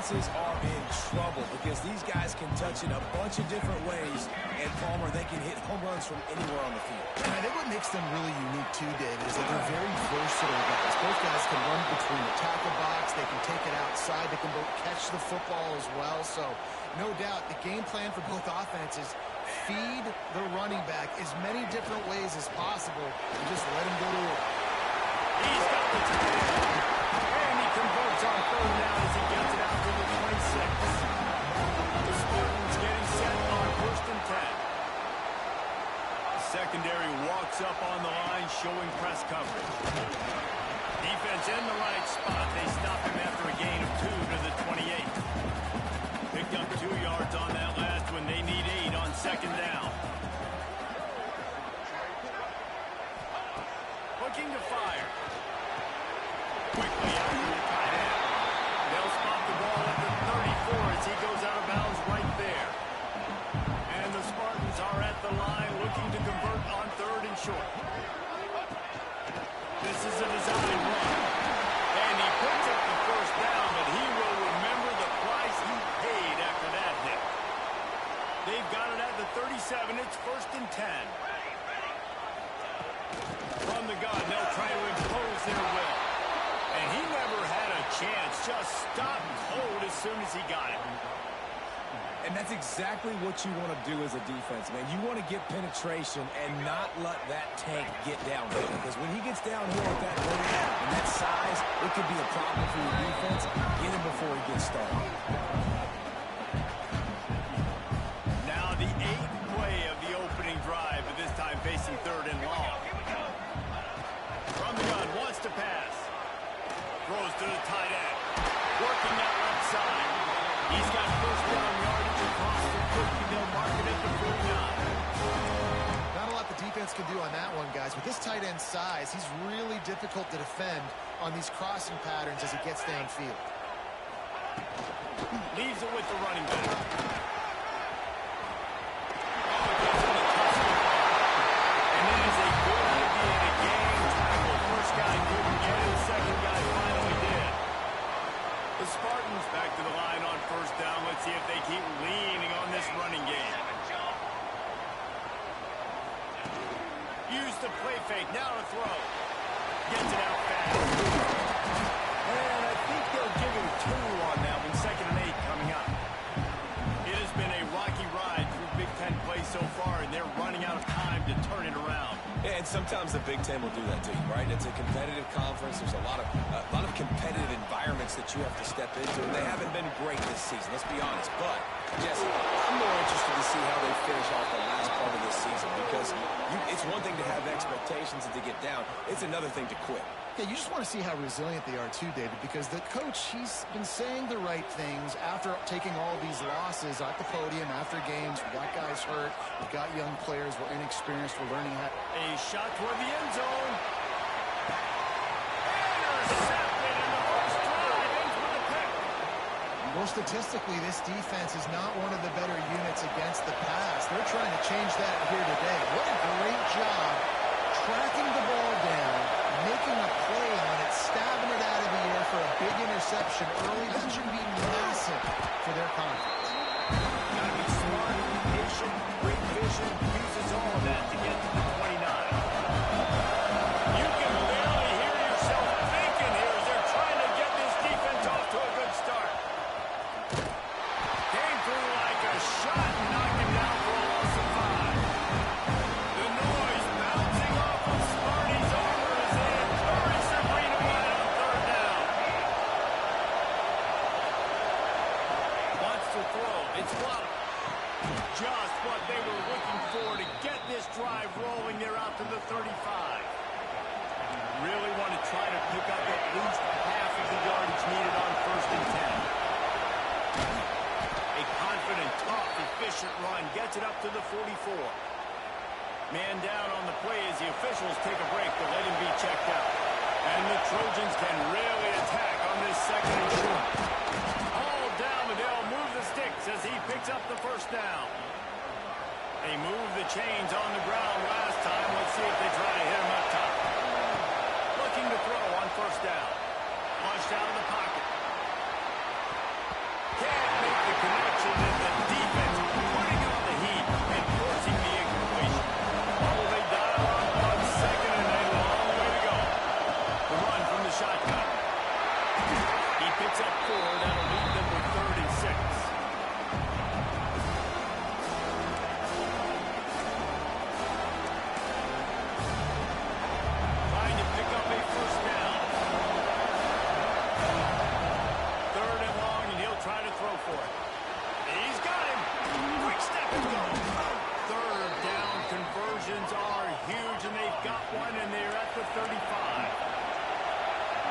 defenses are in trouble because these guys can touch it a bunch of different ways, and Palmer, they can hit home runs from anywhere on the field. And I think what makes them really unique too, David, is that they're very versatile guys. Both guys can run between the tackle box, they can take it outside, they can both catch the football as well. So no doubt the game plan for both offenses, feed the running back as many different ways as possible and just let him go to work. He's got the time. And he converts on third down as he gets it out to the 26. The Spartans getting set on 1st and 10. The secondary walks up on the line showing press coverage. Defense in the right spot. They stop him after a gain of 2 to the 28. Picked up 2 yards on that last one. They need 8 on 2nd down. Looking to fire. Quickly out to the tight end. They'll spot the ball at the 34 as he goes out of bounds right there. And the Spartans are at the line looking to convert on 3rd and short. This is a design run. And he picks up the 1st down, but he will remember the price he paid after that hit. They've got it at the 37. It's 1st and 10. From the gun, they'll try to impose their will. And he never had a chance. Just stopped cold as soon as he got it. And that's exactly what you want to do as a defense, man. You want to get penetration and not let that tank get downhill. Because when he gets downhill with that weight and that size, it could be a problem for your defense. Get him before he gets started. Now the 8th play of the opening drive, but this time facing 3rd and long. From the gun, wants to pass. Throws to the tight end. Working that left side. He's got 1st down yardage across the 50. They'll mark it at the 49. Not a lot the defense can do on that one, guys. With this tight end size, he's really difficult to defend on these crossing patterns as he gets downfield. Leaves it with the running back. And it is a good idea to game tackle. First guy couldn't get it. Second guy finally did. The Spartans back to the line on 1st down. Let's see if they keep leaning on this running game. Use the play fake. Now to throw. Gets it out fast. And I think they'll give him 2 on that one. 2nd and 8 coming up. It has been a rocky ride through Big Ten play so far, and they're running out of time to turn it around. Yeah, and sometimes the Big Ten will do that to you, right? It's a competitive conference. There's a lot of competitive environments that you have to step into, and they haven't been great this season, let's be honest. But, Jesse, I'm more interested to see how they finish off the last part of this season because it's one thing to have expectations and to get down. It's another thing to quit. Yeah, you just want to see how resilient they are too, David, because the coach, he's been saying the right things after taking all these losses at the podium, after games. We got guys hurt. We got young players. We're inexperienced. We're learning how. A shot toward the end zone. Intercepted in the first drive. In for the pick. Well, statistically, this defense is not one of the better units against the pass. They're trying to change that here today. What a great job tracking the ball down, making a play on it, stabbing it out of the air for a big interception early. That should be massive for their conference. Gotta be smart, patient, great vision, uses all of that to get to the 29. You can barely hear yourself thinking here as they're trying to get this defense off to a good start. Came through like a shot and knocked him down for a loss of 5. The noise bouncing off of Smarty's armor as they encourage the green and white on 3rd down. Wants to throw. It's blocked. Just what they were looking for to get this drive rolling. They're out to the 35. Really want to try to pick up at least half of the yardage needed on 1st and 10. A confident, tough, efficient run gets it up to the 44. Man down on the play as the officials take a break to let him be checked out. And the Trojans can really attack on this 2nd and short. All down, but they'll move the sticks as he picks up the 1st down. They moved the chains on the ground last time. Let's see if they try to hit him up top. Looking to throw on 1st down. Launched out of the pocket. Can't make the connection, and the defense putting on the heat and forcing the incompletion. Oh, they dial up on second, and a long way to go. The run from the shotgun. He picks up 4. That'll leave them with 3rd and 6. Trying to pick up a first down. 3rd and long, and he'll try to throw for it. He's got him. Quick step and go. 3rd down conversions are huge, and they've got one, and they're at the 35.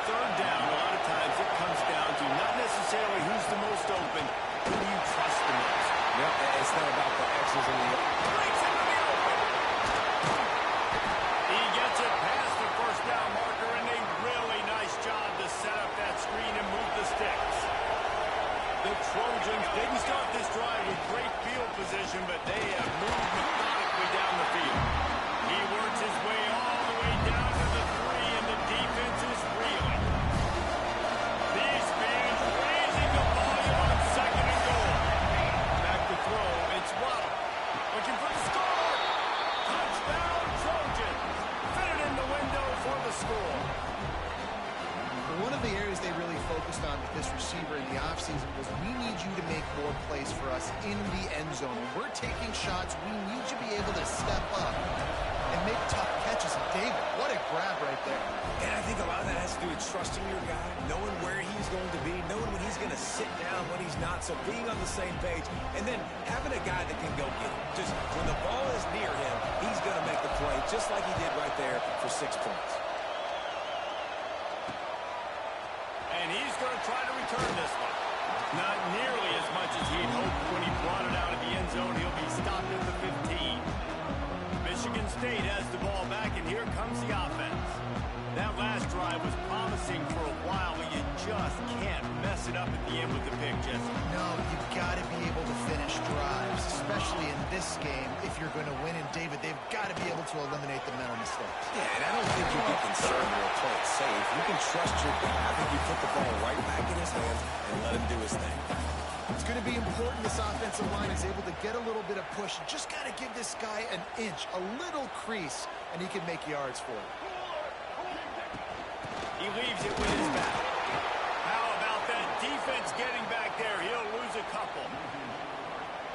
3rd down, a lot of times it comes down to not necessarily who's the most open, who do you trust the most. Yep, it's not about the X's and the O's. Breaks into the open. He gets it past the first down marker, and a really nice job to set up that screen and move the sticks. The Trojans didn't start this drive with great field position, but they have moved methodically down the field. He works his way all the way down to the 3, and the defense is reeling. These fans raising the volume on 2nd and goal. Back to throw, it's Waddle. Looking for the score. Touchdown, Trojans. Fit it in the window for the score. One of the areas they really focused on with this receiver in the offseason was we need you to make more plays for us in the end zone. When we're taking shots, we need you to be able to step up and make tough catches. And David, what a grab right there. And I think a lot of that has to do with trusting your guy, knowing where he's going to be, knowing when he's going to sit down, when he's not. So being on the same page, and then having a guy that can go get it. Just when the ball is near him, he's going to make the play, just like he did right there for 6 points. And he's going to try to return this one. Not nearly as much as he had hoped when he brought it out of the end zone. He'll be stopped at the 15. Michigan State has the ball back, and here comes the offense. That last drive was promising for a while, but you just can't mess it up at the end with the pick, Jesse. No, you've got to be able to finish drives, especially in this game. If you're going to win, and David, they've got to be able to eliminate the mental mistakes. Yeah, and I don't think you get concerned or play it safe. You can trust your guy. I think you put the ball right back in his hands and let him do his thing. It's going to be important this offensive line is able to get a little bit of push. Just got to give this guy an inch, a little crease, and he can make yards for it. He leaves it with his back. How about that defense getting back there? He'll lose a couple.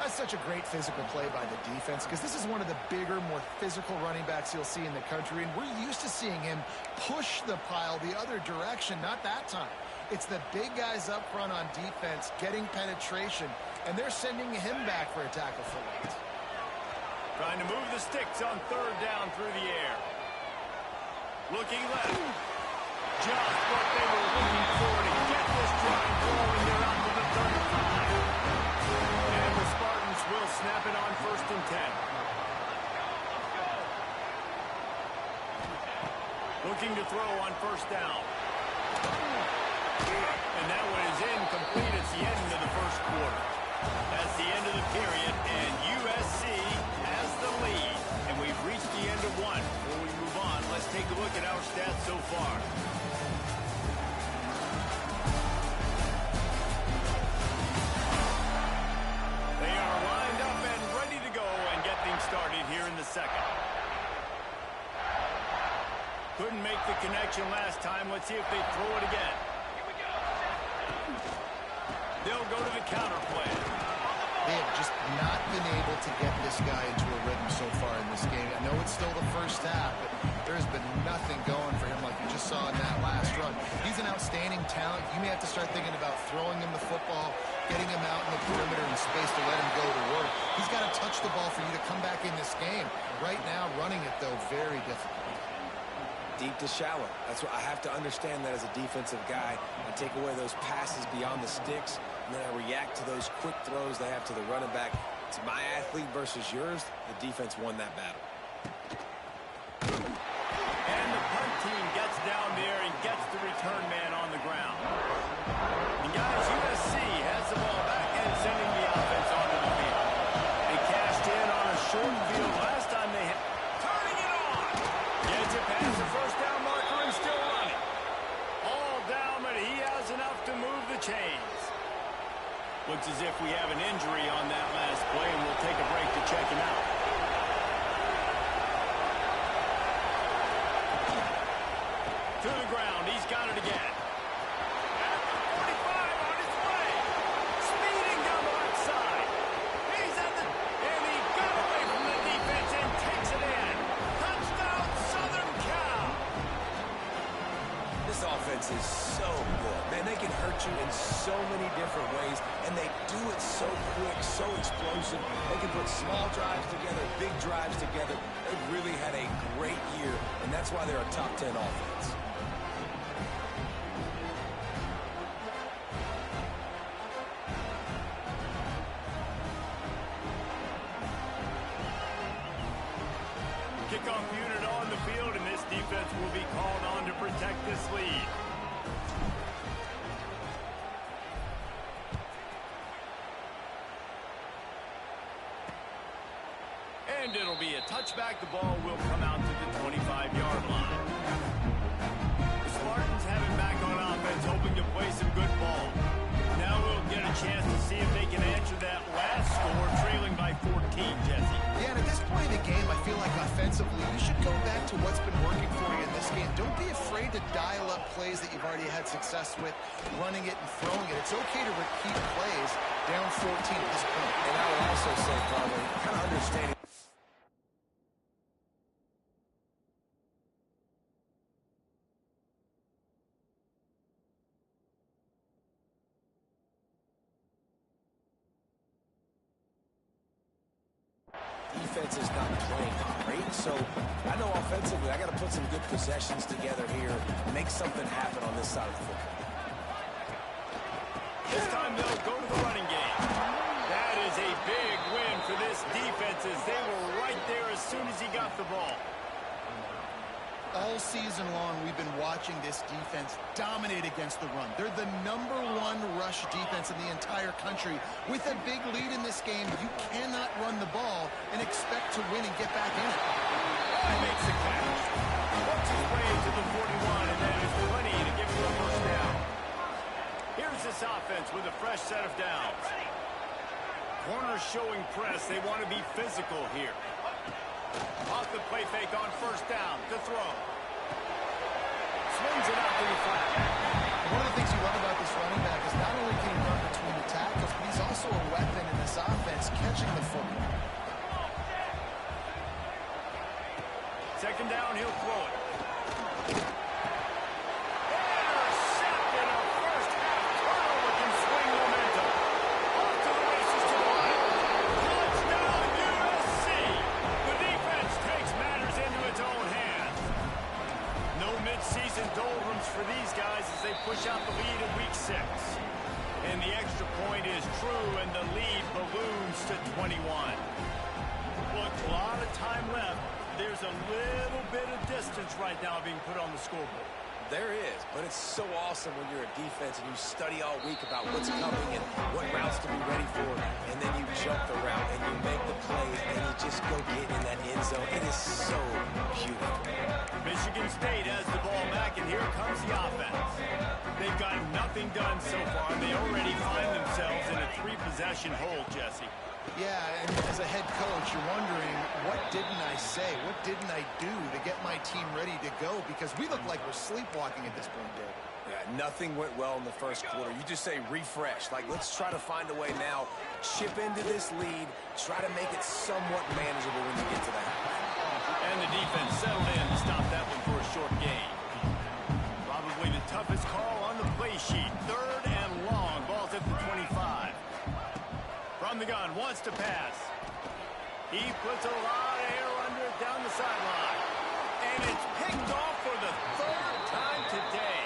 That's such a great physical play by the defense because this is one of the bigger, more physical running backs you'll see in the country, and we're used to seeing him push the pile the other direction, not that time. It's the big guys up front on defense getting penetration, and they're sending him back for a tackle for loss. Trying to move the sticks on 3rd down through the air. Looking left. Just what they were looking for to get this drive going. They're out to the 35. And the Spartans will snap it on 1st and 10. Looking to throw on 1st down. And that one is incomplete. It's the end of the 1st quarter. That's the end of the period, and USC has the lead. And we've reached the end of one. Before we move on, let's take a look at our stats so far. They are lined up and ready to go and get things started here in the 2nd. Couldn't make the connection last time. Let's see if they throw it again. They'll go to the counter play. They have just not been able to get this guy into a rhythm so far in this game. I know it's still the first half, but there's been nothing going for him like you just saw in that last run. He's an outstanding talent. You may have to start thinking about throwing him the football, getting him out in the perimeter in space to let him go to work. He's got to touch the ball for you to come back in this game. Right now, running it, though, very difficult. Deep to shallow. That's what I have to understand that as a defensive guy. I take away those passes beyond the sticks, and then I react to those quick throws they have to the running back. It's my athlete versus yours. The defense won that battle. And the punt team gets down there and gets the return man on the ground. And guys, USC has the ball back and sending the offense onto the field. They cashed in on a short field last time they had. Turning it on. Gets it past the first down marker and still running. All down, but he has enough to move the chains. defense is so good. Man, they can hurt you in so many different ways, and they do it so quick, so explosive. They can put small drives together, big drives together. They've really had a great year, and that's why they're a top 10 offense. Kickoff unit on the field, and this defense will be called on to protect this lead. And it'll be a touchback. The ball will come out to the 25-yard line. The Spartans have it back on offense, hoping to play some good ball. Now we'll get a chance to see if they can answer that last score, trailing by 14, Jesse. Yeah, and at this point in the game, I feel like offensively, you should go back to what's been working for you in this game. Don't be afraid to dial up plays that you've already had success with, running it and throwing it. It's okay to repeat plays down 14 at this point. And I would also say, probably, kind of understanding. Defense is not playing great, so I know offensively I got to put some good possessions together here, make something happen on this side of the football. This time they'll go to the running game. That is a big win for this defense, as they were right there as soon as he got the ball. All season long, we've been watching this defense dominate against the run. They're the #1 rush defense in the entire country. With a big lead in this game, you cannot run the ball and expect to win and get back in it. He makes the catch. Works his way to the 41, and that is plenty to give him a first down. Here's this offense with a fresh set of downs. Corners showing press. They want to be physical here. Off the play fake on first down. The throw. Swings it out to the flat. One of the things you love about this running back is not only can he run between the tackles, but he's also a weapon in this offense, catching the football. Second down, he'll throw it. Intercepted. A first half turnover can swing momentum. Off to the races to the line. Touchdown, USC. The defense takes matters into its own hands. No midseason doldrums for these guys as they push out the lead in week 6. And the extra point is true, and the lead balloons to 21. Look, a lot of time left. There's a little bit of distance right now being put on the scoreboard. There is, but it's so awesome when you're a defense and you study all week about what's coming and what routes to be ready for, and then you jump the route and you make the plays and you just go get in that end zone. It is so beautiful. Michigan State has the ball back, and here comes the offense. They've got nothing done so far, and they already find themselves in a 3-possession hole, Jesse. Yeah, and as a head coach, you're wondering, what didn't I say? What didn't I do to get my team ready to go? Because we look like we're sleepwalking at this point, Dave. Yeah, nothing went well in the first quarter. You just say refresh. Like, let's try to find a way now, chip into this lead, try to make it somewhat manageable when you get to the half. And the defense settled in to stop that one for a short gain. Probably the toughest call on the play sheet. Third and long. Ball's at the 25. From the gun, wants to pass. He puts a lot of air under it down the sideline. And it's picked off for the 3rd time today.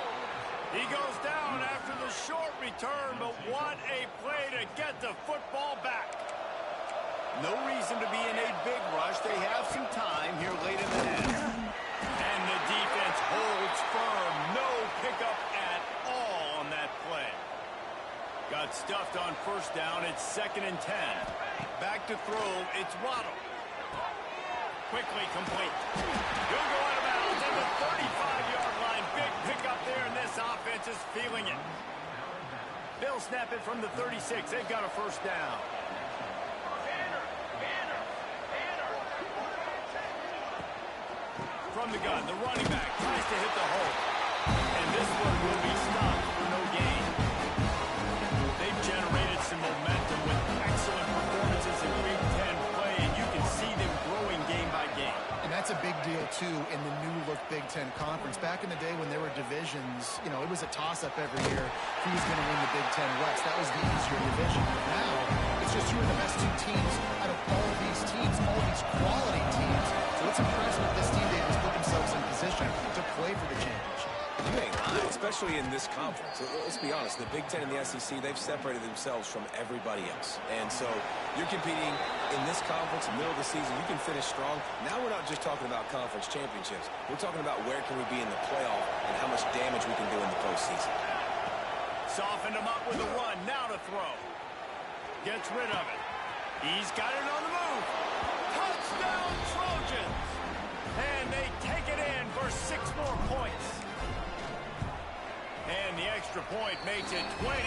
He goes down after the short return, but what a play to get the football back. No reason to be in a big rush. They have some time here late in the half. And the defense holds firm. No pickup at all on that play. Got stuffed on first down. It's 2nd and 10. Back to throw. It's Waddle. Quickly complete. He'll go out of bounds at the 35-yard line. Big pickup there, and this offense is feeling it. They'll snap it from the 36. They've got a first down. From the gun, the running back tries to hit the hole. And this one will be stopped for no gain. They've generated some momentum with excellent performances in Week 10 play, and you can see them growing game by game. And that's that's a big deal, too, in the new-look Big Ten Conference. Back in the day when there were divisions, you know, it was a toss-up every year who was going to win the Big Ten West. That was the easier division. But now, it's just who are the best two teams out of all these teams, all these quality teams. So it's impressive that this team, they just put themselves in position to play for the championship. You ain't lying, especially in this conference. Let's be honest, the Big Ten and the SEC, they've separated themselves from everybody else. And so you're competing in this conference, middle of the season, you can finish strong. Now we're not just talking about conference championships. We're talking about where can we be in the playoff and how much damage we can do in the postseason. Softened him up with a run, now to throw. Gets rid of it. He's got it on the move. Touchdown, Trojans! And they take it in for 6 more points. And the extra point makes it 28-0.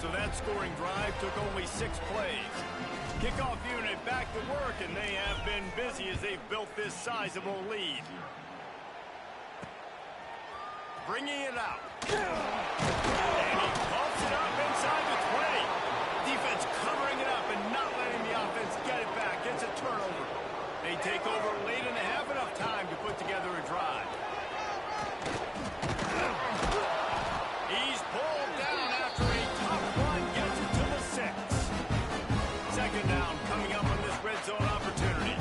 So that scoring drive took only 6 plays. Kickoff unit back to work, and they have been busy as they've built this sizable lead. Bringing it out. And he pumps it up inside the 20. Defense covering it up and not letting the offense get it back. Gets a turnover. They take over late in the half, enough time to put together a drive. He's pulled down after a tough run, gets it to the 6. Second down coming up on this red zone opportunity.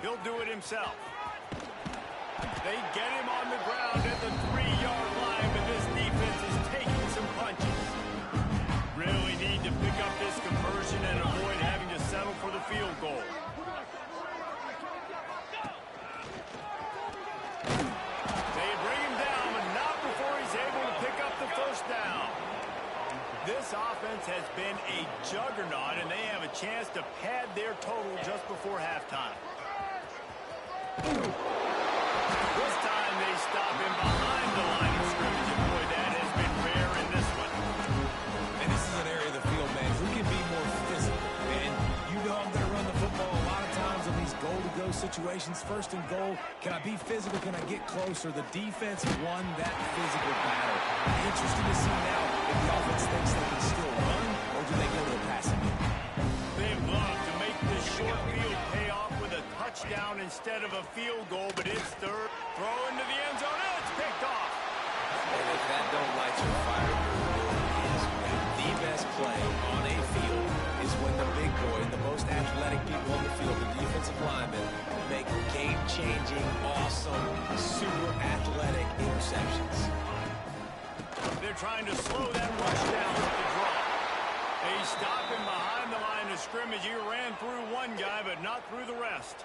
He'll do it himself. They get him on the ground at the 3-yard line, but this defense is taking some punches. Really need to pick up this conversion and avoid having to settle for the field goal. This offense has been a juggernaut, and they have a chance to pad their total just before halftime. This time they stop him behind the line of scrimmage, and boy, that has been rare in this one. And this is an area of the field, man, who can be more physical. And you know I'm going to run the football a lot of times in these goal-to-go situations. First and goal, can I be physical? Can I get closer? The defense won that physical battle. Interesting to see now if the offense thinks they can still run, or do they go to the passing game? They've loved to make this short field pay off with a touchdown instead of a field goal, but it's third. Throw into the end zone, and it's picked off. And if that don't light your fire, the best play on a field is when the big boy, the most athletic people on the field, the defensive linemen, make game-changing, awesome, super athletic interceptions. They're trying to slow that rush down with the draw. They stop him behind the line of scrimmage. He ran through one guy, but not through the rest.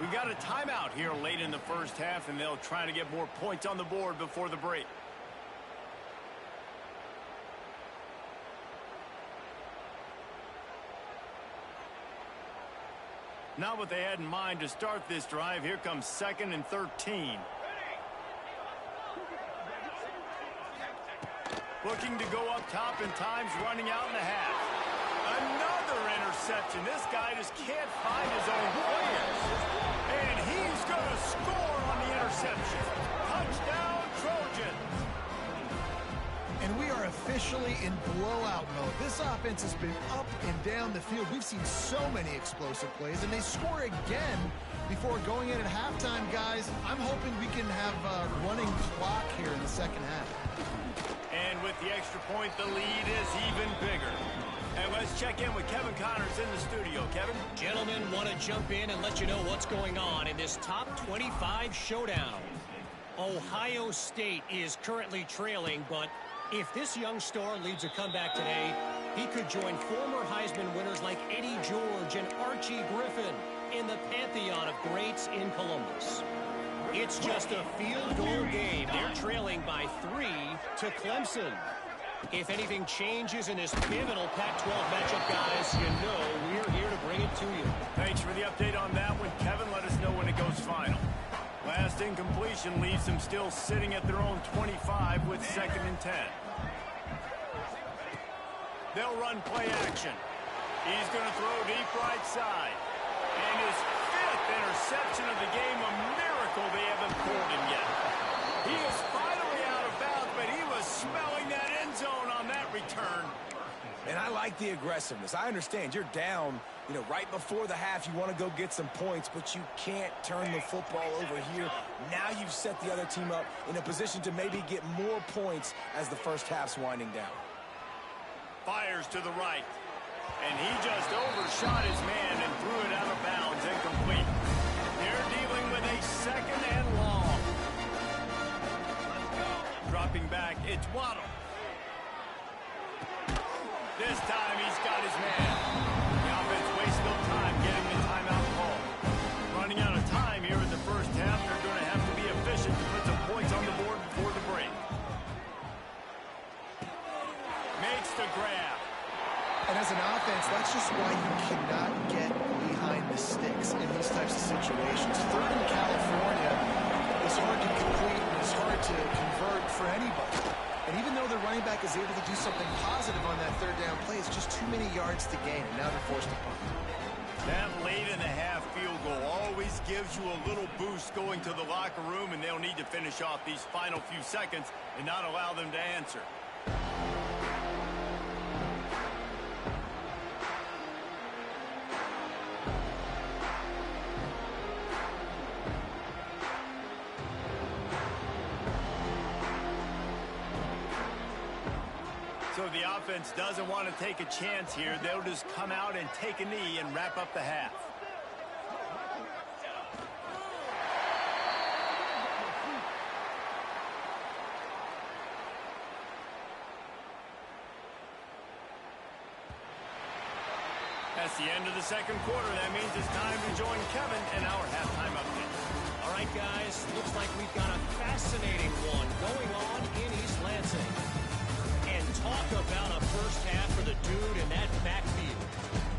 We've got a timeout here late in the first half, and they'll try to get more points on the board before the break. Not what they had in mind to start this drive. Here comes 2nd and 13. Looking to go up top, and time's running out in the half. Another interception. This guy just can't find his own players. And he's going to score on the interception. Touchdown, Trojans. And we are officially in blowout mode. This offense has been up and down the field. We've seen so many explosive plays, and they score again before going in at halftime, guys. I'm hoping we can have a running clock here in the second half. And with the extra point, the lead is even bigger. And let's check in with Kevin Connors in the studio. Kevin? Gentlemen, want to jump in and let you know what's going on in this top 25 showdown. Ohio State is currently trailing, but if this young star leads a comeback today, he could join former Heisman winners like Eddie George and Archie Griffin in the pantheon of greats in Columbus. It's just a field goal game. They're trailing by 3 to Clemson. If anything changes in this pivotal Pac-12 matchup, guys, you know we're here to bring it to you. Thanks for the update on that one, Kevin. Let us know when it goes final. Last incompletion leaves them still sitting at their own 25 with 2nd and 10. They'll run play action. He's going to throw deep right side. And his 5th interception of the game, a miracle they haven't pulled him yet. He is finally out of bounds, but he was smelling that end zone on that return. like the aggressiveness. I understand you're down, right before the half. You want to go get some points, but you can't turn the football over here. Now you've set the other team up in a position to maybe get more points as the first half's winding down. Fires to the right. And he just overshot his man and threw it out of bounds, incomplete. They're dealing with a second and long. Dropping back, it's Waddle. This time he's got his man. The offense wastes no time getting the timeout call. Running out of time here in the first half. They're going to have to be efficient to put some points on the board before the break. Makes the grab. And as an offense, that's just why you cannot get behind the sticks in these types of situations. Third in California is hard to complete and it's hard to convert for anybody. And even though the running back is able to do something positive on that third down play, it's just too many yards to gain, and now they're forced to punt. That late in the half field goal always gives you a little boost going to the locker room, and they'll need to finish off these final few seconds and not allow them to answer. So the offense doesn't want to take a chance here. They'll just come out and take a knee and wrap up the half. That's the end of the second quarter. That means it's time to join Kevin in our halftime update. All right, guys, looks like we've got a fascinating one going on in East Lansing. And talk about a first half for the dude in that backfield.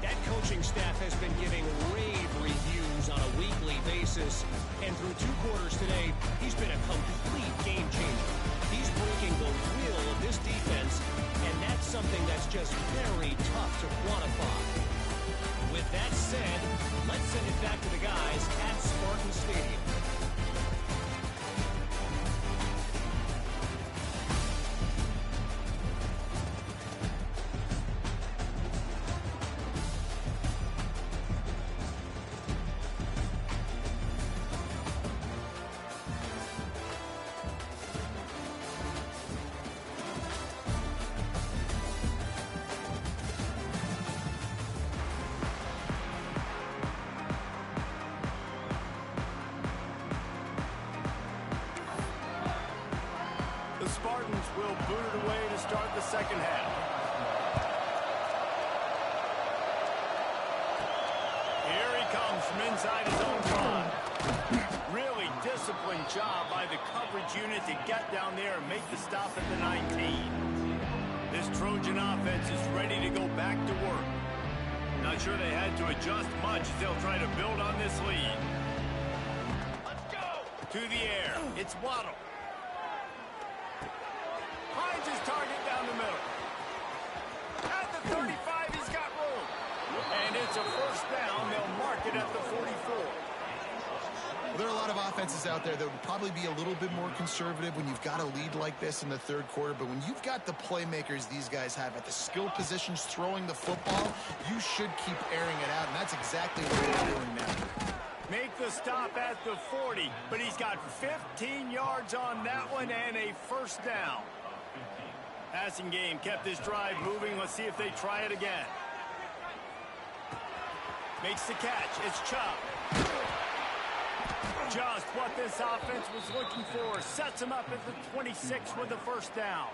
That coaching staff has been giving rave reviews on a weekly basis. And through 2 quarters today, he's been a complete game changer. He's breaking the will of this defense, and that's something that's just very tough to quantify. With that said, let's send it back to the guys at Spartan Stadium. The Spartans will boot it away to start the second half. Here he comes from inside his own 5. Really disciplined job by the coverage unit to get down there and make the stop at the 19. This Trojan offense is ready to go back to work. Not sure they had to adjust much as they'll try to build on this lead. Let's go! To the air, it's Waddle. Finds his target down the middle. At the 35, he's got room. And it's a first down. They'll mark it at the 44. Well, there are a lot of offenses out there that would probably be a little bit more conservative when you've got a lead like this in the third quarter. But when you've got the playmakers these guys have at the skill positions throwing the football, you should keep airing it out. And that's exactly what they're doing now. Make the stop at the 40. But he's got 15 yards on that one and a first down. Passing game kept this drive moving. Let's see if they try it again. Makes the catch. It's Chubb. Just what this offense was looking for. Sets him up at the 26 with the first down.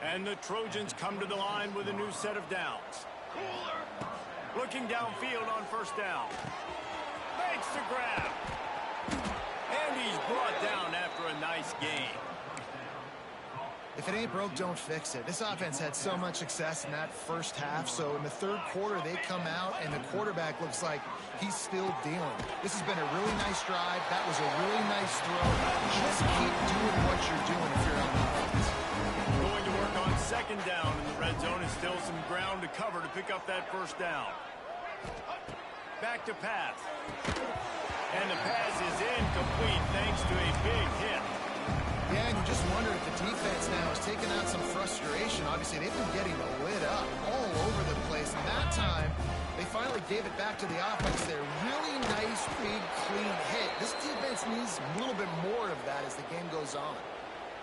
And the Trojans come to the line with a new set of downs. Looking downfield on first down. Makes the grab. And he's brought down after a nice gain. If it ain't broke, don't fix it. This offense had so much success in that first half, so in the third quarter, they come out, and the quarterback looks like he's still dealing. This has been a really nice drive. That was a really nice throw. Just keep doing what you're doing if you're on offense. Going to work on second down in the red zone. Is still some ground to cover to pick up that first down. Back to pass. And the pass is incomplete thanks to a big hit. Yeah, and you just wonder if the defense now is taking out some frustration. Obviously, they've been getting lit up all that time, they finally gave it back to the offense there. Really nice, big, clean hit. This defense needs a little bit more of that as the game goes on.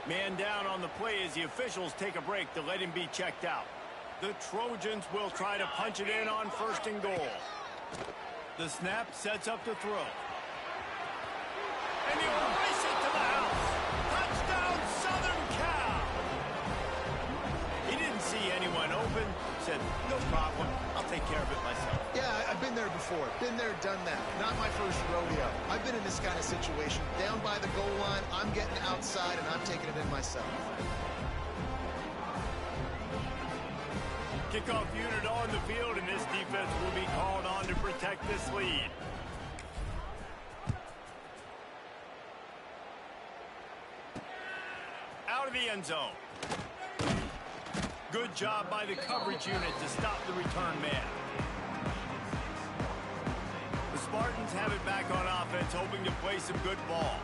Man down on the play as the officials take a break to let him be checked out. The Trojans will try to punch it in on 1st and goal. The snap sets up the throw. And he'll race it to the house. Touchdown, Southern Cal! He didn't see anyone open. Said, no problem. I'll take care of it myself. Yeah, I've been there before. Been there, done that. Not my first rodeo. I've been in this kind of situation. Down by the goal line, I'm getting outside, and I'm taking it in myself. Kickoff unit on the field, and this defense will be called on to protect this lead. Out of the end zone. Good job by the coverage unit to stop the return man. The Spartans have it back on offense, hoping to play some good ball.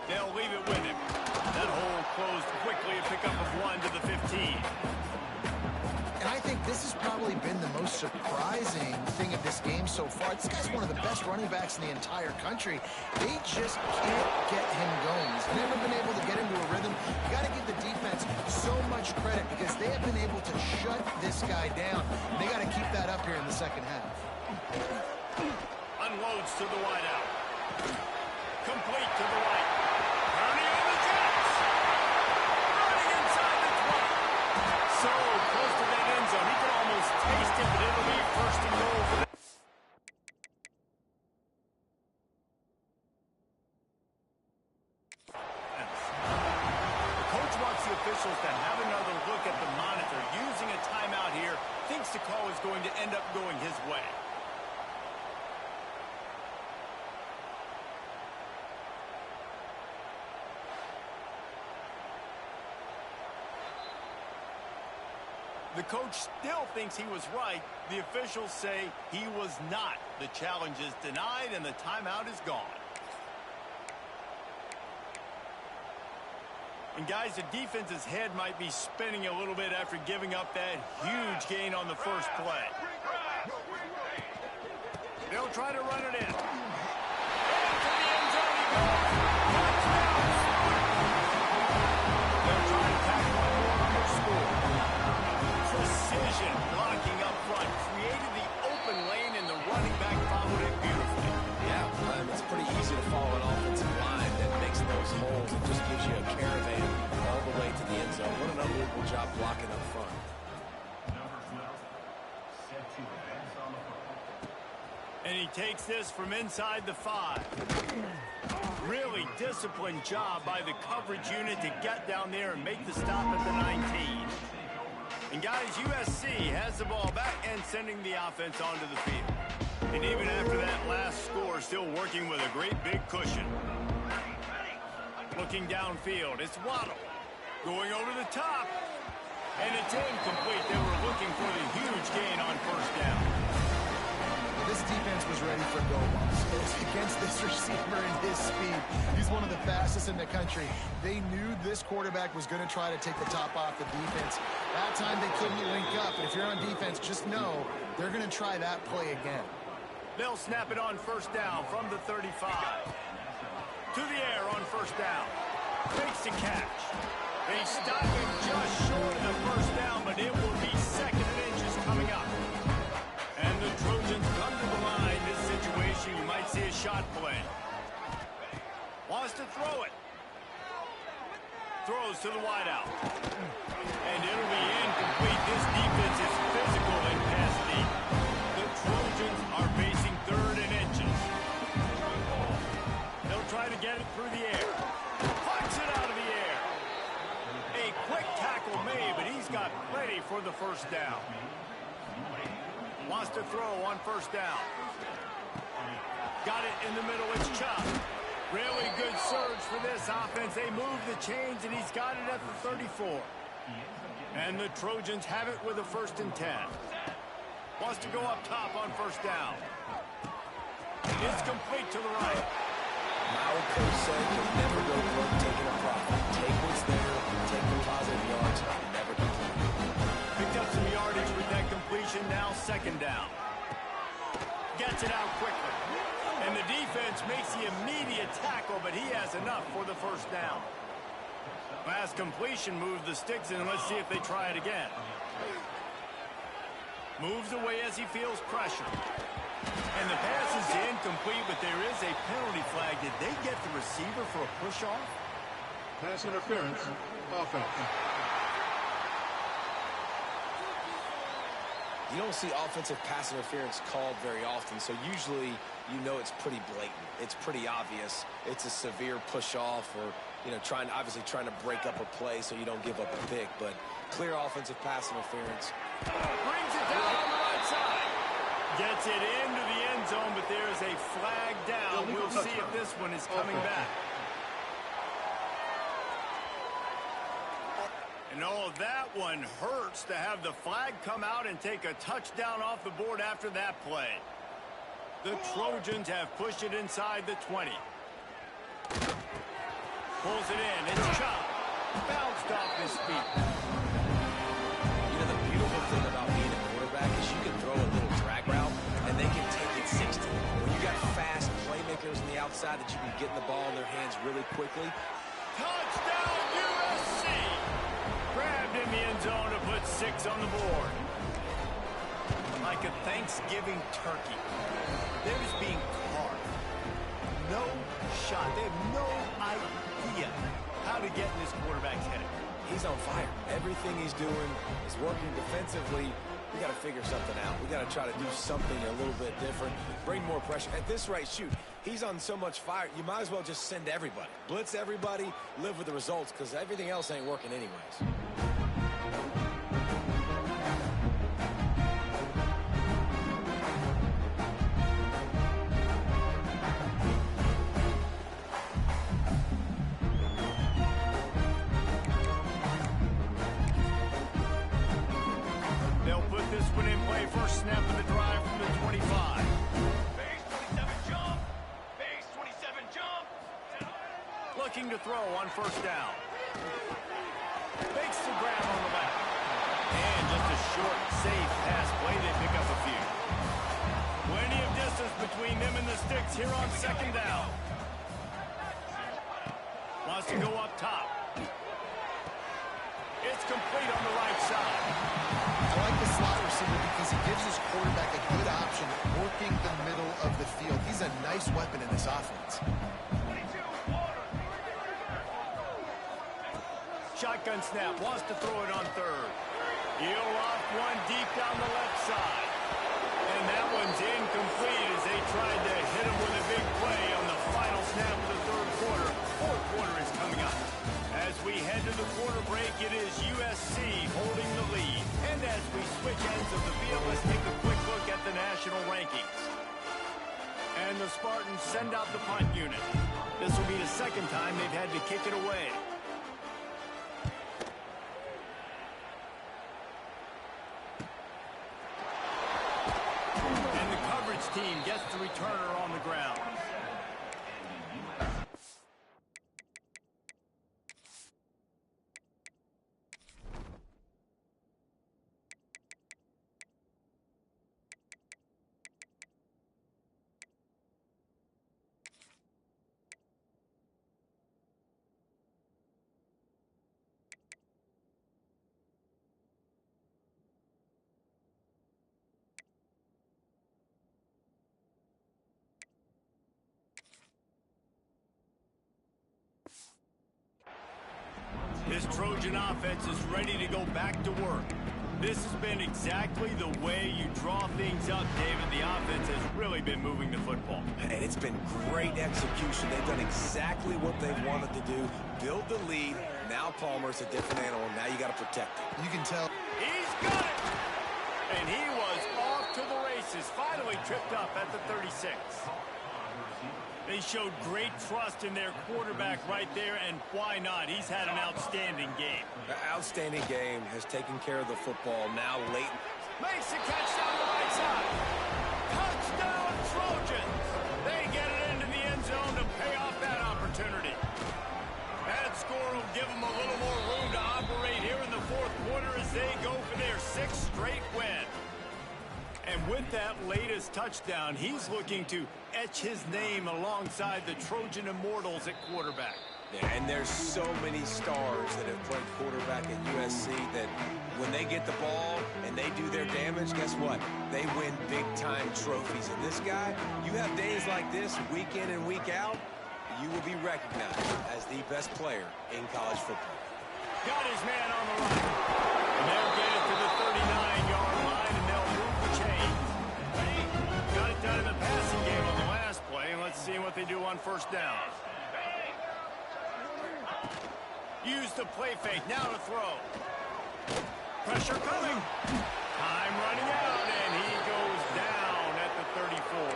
They'll leave it with him. That hole closed quickly, a pickup of 1 to the 15. And I think this has probably been the most surprising thing of this game so far. This guy's one of the best running backs in the entire country. They just can't get him going. He's never been able to get into a rhythm. You got to give the defense so much credit because they have been able to shut this guy down. And they got to keep that up here in the second half. Unloads to the wideout. Complete to the right. Purdy on the Jets. Running inside the 20. So close to that end zone. He can almost taste it, but it'll be 1st and goal for them. The coach wants the officials to have another look at the monitor. Using a timeout here, thinks the call is going to end up going his way. The coach still thinks he was right. The officials say he was not. The challenge is denied and the timeout is gone. And guys, the defense's head might be spinning a little bit after giving up that huge gain on the first play. They'll try to run it in. Into the end zone he goes. Touchdown! They'll try to tack one more on their score. Precision blocking up front created the open lane, and the running back followed it beautifully. Yeah, it's pretty easy to follow an offensive line that makes those holes and just gives you a caravan all the way to the end zone. What an unbelievable job blocking up front. And he takes this from inside the 5. Really disciplined job by the coverage unit to get down there and make the stop at the 19. And guys, USC has the ball back and sending the offense onto the field. And even after that last score, still working with a great big cushion. Looking downfield, it's Waddle. Going over the top. And it's incomplete. They were looking for the huge gain on 1st down. This defense was ready for go-balls. Against this receiver and his speed, he's one of the fastest in the country. They knew this quarterback was going to try to take the top off the defense. That time they couldn't link up, and if you're on defense, just know they're going to try that play again. They'll snap it on 1st down from the 35. To the air on 1st down. Makes the catch. They stop him just short of the 1st down, but it will be 2nd and inches coming up. And the Trojans come to the line. This situation, you might see a shot play. Wants to throw it. Throws to the wideout. And it'll be incomplete. This defense is physical and pass deep. The Trojans are facing 3rd and inches. They'll try to get it through the air. Puts it out of the air. A quick tackle made, but he's got plenty for the 1st down. Wants to throw on 1st down. Got it in the middle. It's Chubb. Really good surge for this offense. They move the chains, and he's got it at the 34. And the Trojans have it with a 1st and 10. Wants to go up top on 1st down. It's complete to the right. My old coach said you'll never go broke taking a profit. Take what's there, take the positive yards, and never complain. Picked up some yardage with that completion. Now second down. Gets it out quickly. And the defense makes the immediate tackle, but he has enough for the first down. Pass completion moves the sticks in. Let's see if they try it again. Moves away as he feels pressure. And the pass is incomplete, but there is a penalty flag. Did they get the receiver for a push-off? Pass interference, offense. You don't see offensive pass interference called very often, so usually you know it's pretty blatant. It's pretty obvious. It's a severe push-off or, you know, obviously trying to break up a play so you don't give up a pick, but clear offensive pass interference. Brings it down on the right side. Gets it into the end zone, but there is a flag down. We'll see if this one is coming back. And oh, that one hurts to have the flag come out and take a touchdown off the board after that play. The Trojans have pushed it inside the 20. Pulls it in. It's chopped. Bounced off his feet. You know, the beautiful thing about being a quarterback is you can throw a little drag route, and they can take it 60. When you got fast playmakers on the outside that you can get the ball in their hands really quickly. Touchdown, USC! Grabbed in the end zone to put 6 on the board. Like a Thanksgiving turkey. They're just being carved. No shot. They have no idea how to get in this quarterback's head. He's on fire. Everything he's doing is working defensively. We got to figure something out. We got to try to do something a little bit different. Bring more pressure. At this rate, shoot, he's on so much fire, you might as well just send everybody. Blitz everybody, live with the results, because everything else ain't working anyways. They'll put this one in play. First snap of the drive from the 25. Base 27 jump. Base 27 jump. Looking to throw on first down. Makes the grab on the back. And just a short, safe pass play. They pick up a few. Plenty of distance between them and the sticks here on second down. Wants to go up top. It's complete on the right side. I like the slot receiver because he gives his quarterback a good option working the middle of the field. He's a nice weapon in this offense. Shotgun snap. Wants to throw it on third. He'll loft one deep down the left side. And that one's incomplete as they tried to hit him with a big play on the final snap of the third quarter. Fourth quarter is coming up. As we head to the quarter break, it is USC holding the lead. And as we switch ends of the field, let's take a quick look at the national rankings. And the Spartans send out the punt unit. This will be the second time they've had to kick it away. And the coverage team gets the returner on the ground. This Trojan offense is ready to go back to work. This has been exactly the way you draw things up, David. The offense has really been moving the football. And it's been great execution. They've done exactly what they wanted to do. Build the lead. Now Palmer's a different animal. Now you got to protect it. You can tell. He's got it! And he was off to the races. Finally tripped up at the 36. They showed great trust in their quarterback right there, and why not? He's had an outstanding game. The outstanding game has taken care of the football. Now Leighton Makes the catch down the right side. Touchdown, Trojans! They get it into the end zone to pay off that touchdown. He's looking to etch his name alongside the Trojan Immortals at quarterback. Yeah, and there's so many stars that have played quarterback at USC that when they get the ball and they do their damage, guess what? They win big-time trophies. And this guy, you have days like this week in and week out, you will be recognized as the best player in college football. Got his man on the run. And they'll get it to the 39-yard line, and they'll move the chain. Got it done in the passing game on the last play, and let's see what they do on first down. Use the play fake. Now to throw. Pressure coming. Time running out, and he goes down at the 34.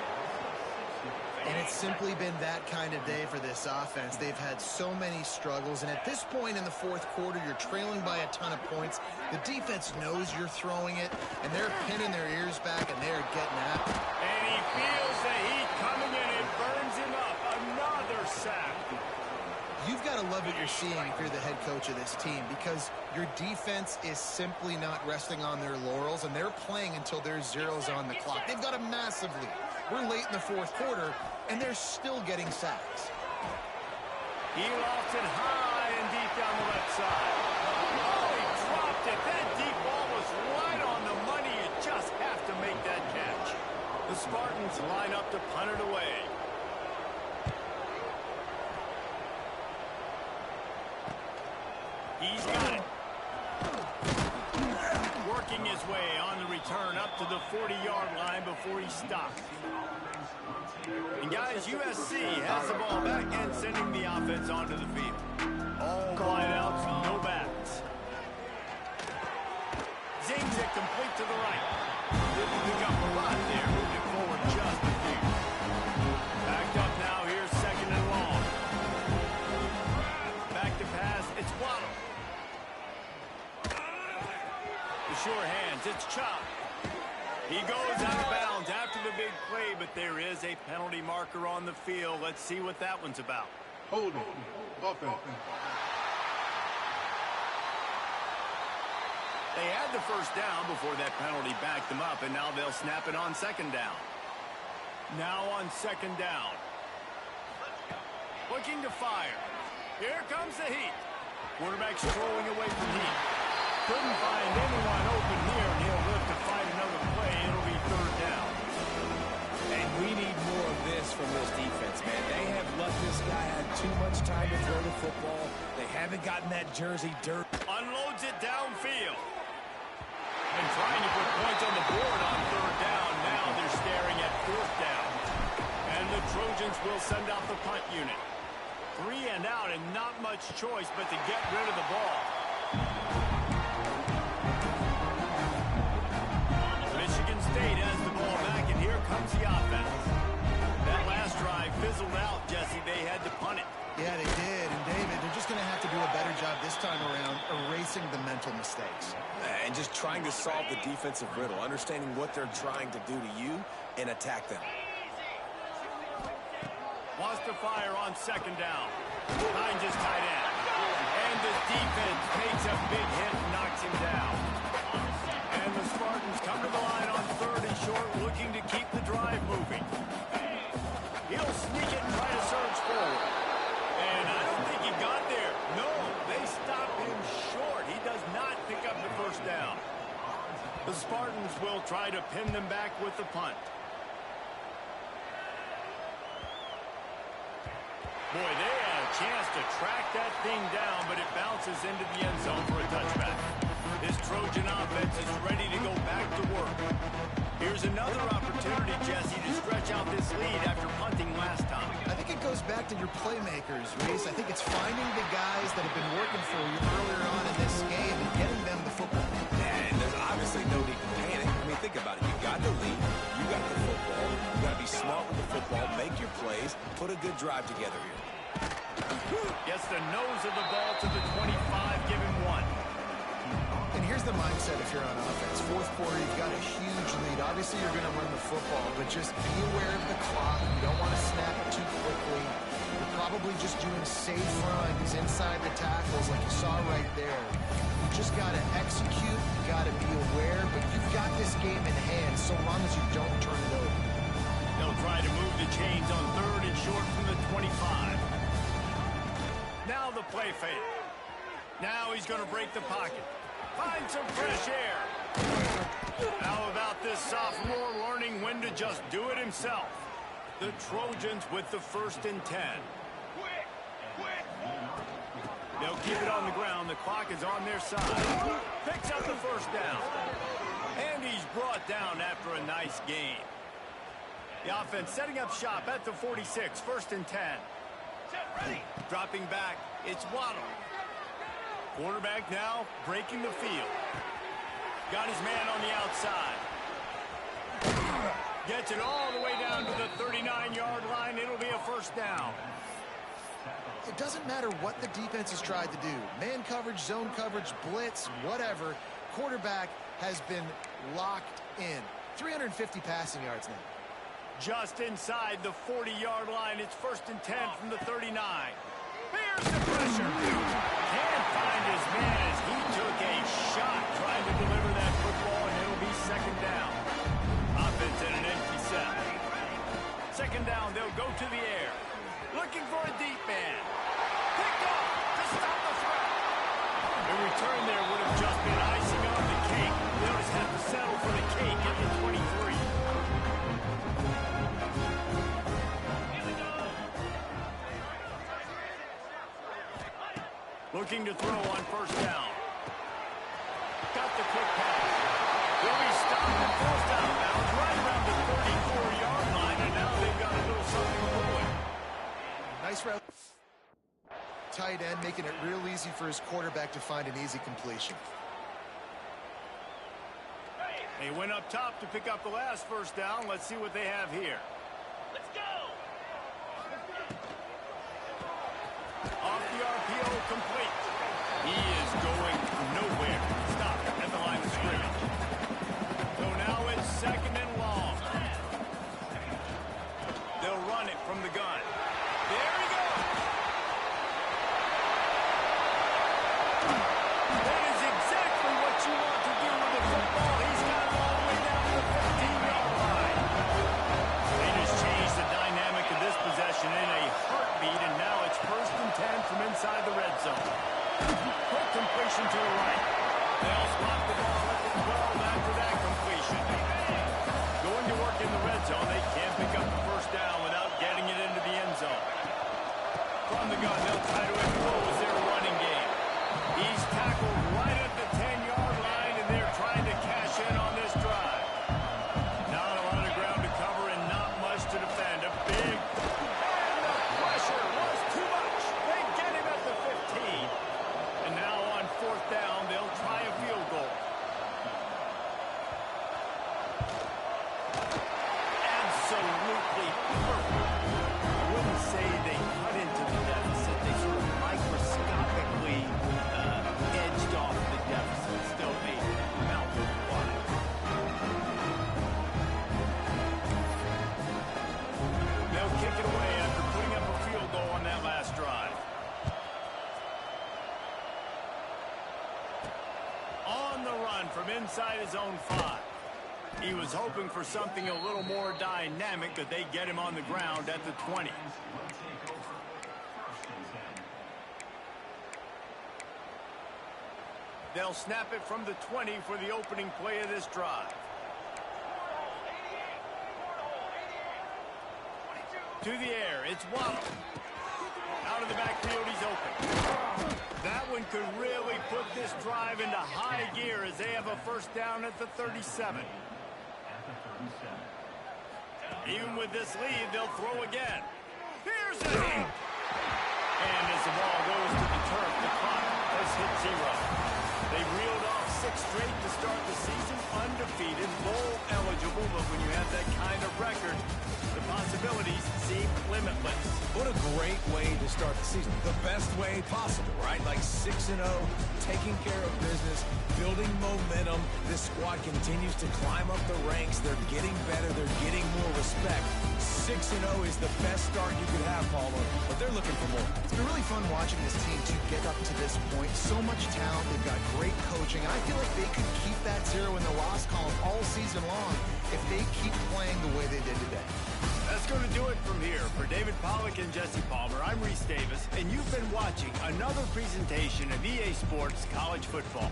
And it's simply been that kind of day for this offense. They've had so many struggles, and at this point in the fourth quarter, you're trailing by a ton of points. The defense knows you're throwing it, and they're pinning their ears back, and they're getting after it. And he feels the heat coming in. It burns him up. Another sack. You've got to love what you're seeing if you're the head coach of this team, because your defense is simply not resting on their laurels, and they're playing until there's zeros on the clock. They've got a massive lead. We're late in the fourth quarter, and they're still getting sacks. He lost it high and deep down the left side. Oh, he dropped it. That deep ball was right on the money. You just have to make that catch. The Spartans line up to punt it away. He's got it. Working his way on the return up to the 40-yard line before he stopped. And guys, USC has the ball back and sending the offense onto the field. All wideouts, no backs. Zings it complete to the right. Didn't pick up a lot there, moving forward just a few. Backed up now, here's second and long. Back to pass, it's Waddle. The sure hands, it's Chop. He goes out of bounds after the big play, but there is a penalty marker on the field. Let's see what that one's about. Holding. Offense. They had the first down before that penalty backed them up, and now they'll snap it on second down. Now on second down. Looking to fire. Here comes the heat. Quarterback strolling away from heat. Couldn't find anyone open here, and he'll live to fight another play. It'll be third down. And we need more of this from this defense, man. They have let this guy have too much time to throw the football. They haven't gotten that jersey dirt. Unloads it downfield. And trying to put points on the board on third down. Now they're staring at fourth down. And the Trojans will send out the punt unit. 3 and out, and not much choice but to get rid of the ball. Michigan State has the ball back, and here comes the offense. That last drive fizzled out, Jesse. They had to punt it. Yeah, they did. And, David, they're just going to have to do a better job this time around erasing the mental mistakes. And just trying to solve the defensive riddle, understanding what they're trying to do to you and attack them. Wants to fire on second down. Behind his tight end. And the defense takes a big hit and knocks him down. And the Spartans come to the line on third and short, looking to keep the drive moving. He'll sneak it and try to surge forward. And I don't think he got there. No, they stop him short. He does not pick up the first down. The Spartans will try to pin them back with the punt. Boy, they had a chance to track that thing down, but it bounces into the end zone for a touchback. This Trojan offense is ready to go back to work. Here's another opportunity, Jesse, to stretch out this lead after punting last time. I think it goes back to your playmakers, Reese. I think it's finding the guys that have been working for you earlier on in this game and getting them the football. And there's obviously no need to panic. I mean, think about it. You got the lead. You got the football. You got to be smart with the football, make your plays, put a good drive together here. Gets the nose of the ball to the 25, give him 1. And here's the mindset if you're on offense. Fourth quarter, you've got a huge lead. Obviously, you're going to run the football, but just be aware of the clock. You don't want to snap it too quickly. You're probably just doing safe runs inside the tackles like you saw right there. You just got to execute. You got to be aware, but you've got this game in hand so long as you don't turn it over. chains on 3rd and short from the 25. Now the play fake. Now he's going to break the pocket. Find some fresh air. How about this sophomore learning when to just do it himself? The Trojans with the 1st and 10. They'll keep it on the ground. The clock is on their side. Picks up the 1st down. And he's brought down after a nice game. The offense setting up shop at the 46. 1st and 10. Dropping back, it's Waddle. Quarterback now breaking the field. Got his man on the outside. Gets it all the way down to the 39-yard line. It'll be a 1st down. It doesn't matter what the defense has tried to do. Man coverage, zone coverage, blitz, whatever. Quarterback has been locked in. 350 passing yards now. Just inside the 40-yard line. It's 1st and 10 from the 39. Here's the pressure. Can't find his man as he took a shot trying to deliver that football, and it'll be 2nd down. Offense in an empty set. 2nd down, they'll go to the air. Looking for a deep man. Picked off to stop the threat. The return there would have just been icing on the cake. They'll just have to settle for the cake at the 23. Looking to throw on 1st down. Got the quick pass. They'll be stopped and forced out of bounds right around the 34-yard line, and now they've got a little something going. Nice route. Tight end, making it real easy for his quarterback to find an easy completion. They went up top to pick up the last 1st down. Let's see what they have here. Let's go! Off the RPO, complete. He is going nowhere. Stop at the line of scrimmage. So now it's 2nd and long. They'll run it from the gun. There he goes. That is exactly what you want to do with the football. He's got it all the way down to the 15-yard line. They just changed the dynamic of this possession in a heartbeat, and now it's 1st and 10 from inside the red zone. Quick completion to the right. They'll spot the ball at the 12 after that completion. Going to work in the red zone. They can't pick up the 1st down without getting it into the end zone. From the gun, they'll try to impose their running game. He's tackled right at the 10-yard line, and they're trying to cash in on this drive. Not a lot of ground to cover and not much to defend. A big... And the pressure was too much. They get him at the 15. And now on 4th down, they'll try a field goal. Absolutely perfect. I wouldn't say they cut into the deficit. They sort of microscopically edged off the deficit. Still a mountain wide. They'll kick it away after putting up a field goal on that last drive. On the run from inside his own 5. He was hoping for something a little more dynamic, but they get him on the ground at the 20. They'll snap it from the 20 for the opening play of this drive. To the air, it's Waddle. Out of the backfield, he's open. That one could really put this drive into high gear as they have a 1st down at the 37. Even with this lead, they'll throw again. Here's a hit. And as the ball goes to the turf, the clock has hit 0. They reeled off 6 straight to start the season, undefeated, bowl eligible, but when you have that kind of record, the possibilities seem limitless. What a great way to start the season. The best way possible, right? Like 6-0, taking care of business, building momentum. This squad continues to climb up the ranks. They're getting better. They're getting more respect. 6-0 is the best start you could have, Paulo, but they're looking for more. It's been really fun watching this team to get up to this point. So much talent. They've got great coaching. I feel like they could keep that 0 in the loss column all season long if they keep playing the way they did today. That's going to do it from here. For David Pollack and Jesse Palmer, I'm Reese Davis, and you've been watching another presentation of EA Sports College Football.